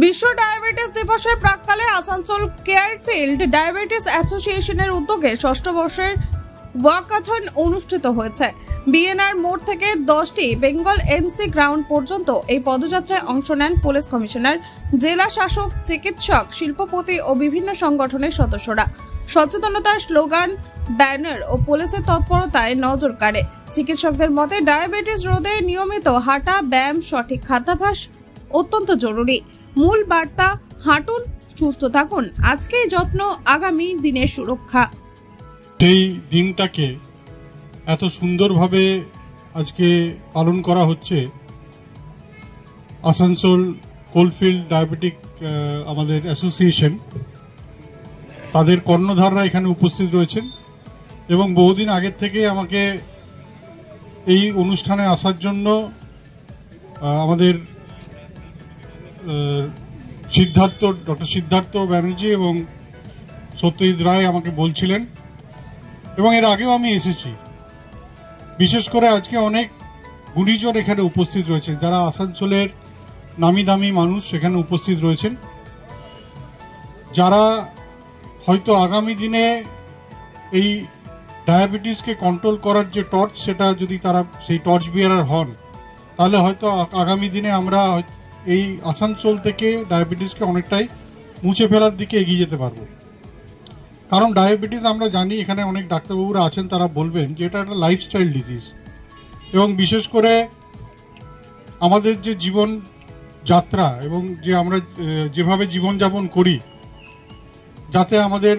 বিশ্ব ডায়াবেটিস দিবসের প্রাক্কালে আসানসোল কেয়ারফিল্ড ডায়াবেটিস অ্যাসোসিয়েশনের উদ্যোগে ষষ্ঠ বর্ষের ওয়াকাথন অনুষ্ঠিত হয়েছে। বিএনআর মোড় থেকে 10টি বেঙ্গল এনসি গ্রাউন্ড পর্যন্ত এই পদযাত্রায় অংশ নেন পুলিশ কমিশনার, জেলা শাসক, চিকিৎসক, শিল্পপতি ও বিভিন্ন সংগঠনের সদস্যরা। সচেতনতার স্লোগান, ব্যানার ও পুলিশের তৎপরতায় নজর কাড়ে। চিকিৎসকদের মতে ডায়াবেটিস রোধে নিয়মিত হাঁটা, ব্যায়াম, সঠিক খাদ্যাভ্যাস অত্যন্ত জরুরি। মূল বার্তা, হাঁটুন, সুস্থ থাকুন, আজকেই যত্ন, আগামী দিনের সুরক্ষা। এই দিনটাকে এত সুন্দরভাবে আজকে পালন করা হচ্ছে। আসানসোল কোলফিল্ড ডায়াবেটিক আমাদের অ্যাসোসিয়েশন, তাদের কর্ণধাররা এখানে উপস্থিত রয়েছেন এবং বহুদিন আগের থেকে আমাকে এই অনুষ্ঠানে আসার জন্য আমাদের ডক্টর সিদ্ধার্থ ব্যানার্জি এবং সত্যজিৎ রায় আমাকে বলছিলেন এবং এর আগেও আমি এসেছি। বিশেষ করে আজকে অনেক গুণীজন এখানে উপস্থিত রয়েছেন, যারা আসানসোলের নামি দামি মানুষ এখানে উপস্থিত রয়েছেন, যারা হয়তো আগামী দিনে এই ডায়াবেটিসকে কন্ট্রোল করার যে টর্চ, সেটা যদি তারা সেই টর্চ বিয়ারার হন, তাহলে হয়তো আগামী দিনে আমরা এই আসানসোল থেকে ডায়াবেটিসকে অনেকটাই মুছে ফেলার দিকে এগিয়ে যেতে পারবো। কারণ ডায়াবেটিস আমরা জানি, এখানে অনেক ডাক্তারবাবুরা আছেন, তারা বলবেন যে এটা একটা লাইফস্টাইল ডিজিজ এবং বিশেষ করে আমাদের যে জীবন যাত্রা এবং যে আমরা যেভাবে জীবনযাপন করি, যাতে আমাদের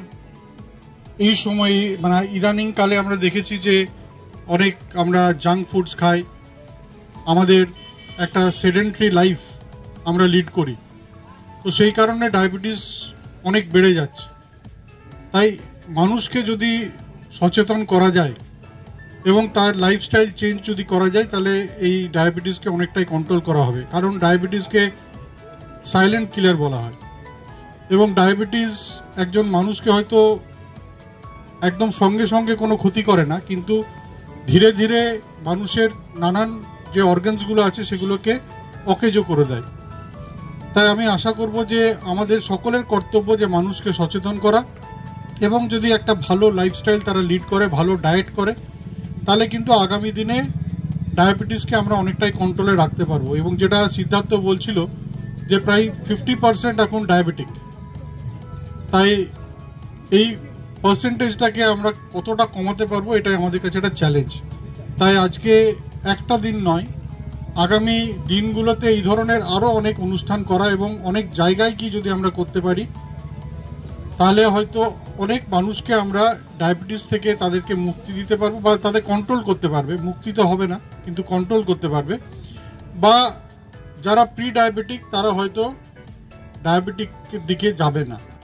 এই সময়ে মানে ইদানিং কালে আমরা দেখেছি যে অনেক আমরা জাঙ্ক ফুডস খাই, আমাদের একটা সেডেন্টারি লাইফ আমরা লিড করি, তো সেই কারণে ডায়াবেটিস অনেক বেড়ে যাচ্ছে। তাই মানুষকে যদি সচেতন করা যায় এবং তার লাইফস্টাইল চেঞ্জ যদি করা যায়, তাহলে এই ডায়াবেটিসকে অনেকটাই কন্ট্রোল করা হবে। কারণ ডায়াবেটিসকে সাইলেন্ট কিলার বলা হয় এবং ডায়াবেটিস একজন মানুষকে হয়তো একদম সঙ্গে সঙ্গে কোনো ক্ষতি করে না, কিন্তু ধীরে ধীরে মানুষের নানান যে অর্গানসগুলো আছে সেগুলোকে অকেজো করে দেয়। তাই আমি আশা করব যে আমাদের সকলের কর্তব্য যে মানুষকে সচেতন করা এবং যদি একটা ভালো লাইফস্টাইল তারা লিড করে, ভালো ডায়েট করে, তাহলে কিন্তু আগামী দিনে ডায়াবেটিসকে আমরা অনেকটাই কন্ট্রোলে রাখতে পারবো। এবং যেটা সিদ্ধার্থ বলছিল যে প্রায় 50% এখন ডায়াবেটিক, তাই এই পার্সেন্টেজটাকে আমরা কতটা কমাতে পারবো, এটাই আমাদের কাছে একটা চ্যালেঞ্জ। তাই আজকে একটা দিন নয়, আগামী দিনগুলোতে এই ধরনের আরও অনেক অনুষ্ঠান করা এবং অনেক জায়গায় কি যদি আমরা করতে পারি, তাহলে হয়তো অনেক মানুষকে আমরা ডায়াবেটিস থেকে তাদেরকে মুক্তি দিতে পারবো বা তাদের কন্ট্রোল করতে পারবে। মুক্তি তো হবে না, কিন্তু কন্ট্রোল করতে পারবে। বা যারা প্রি ডায়াবেটিক, তারা হয়তো ডায়াবেটিকের দিকে যাবে না।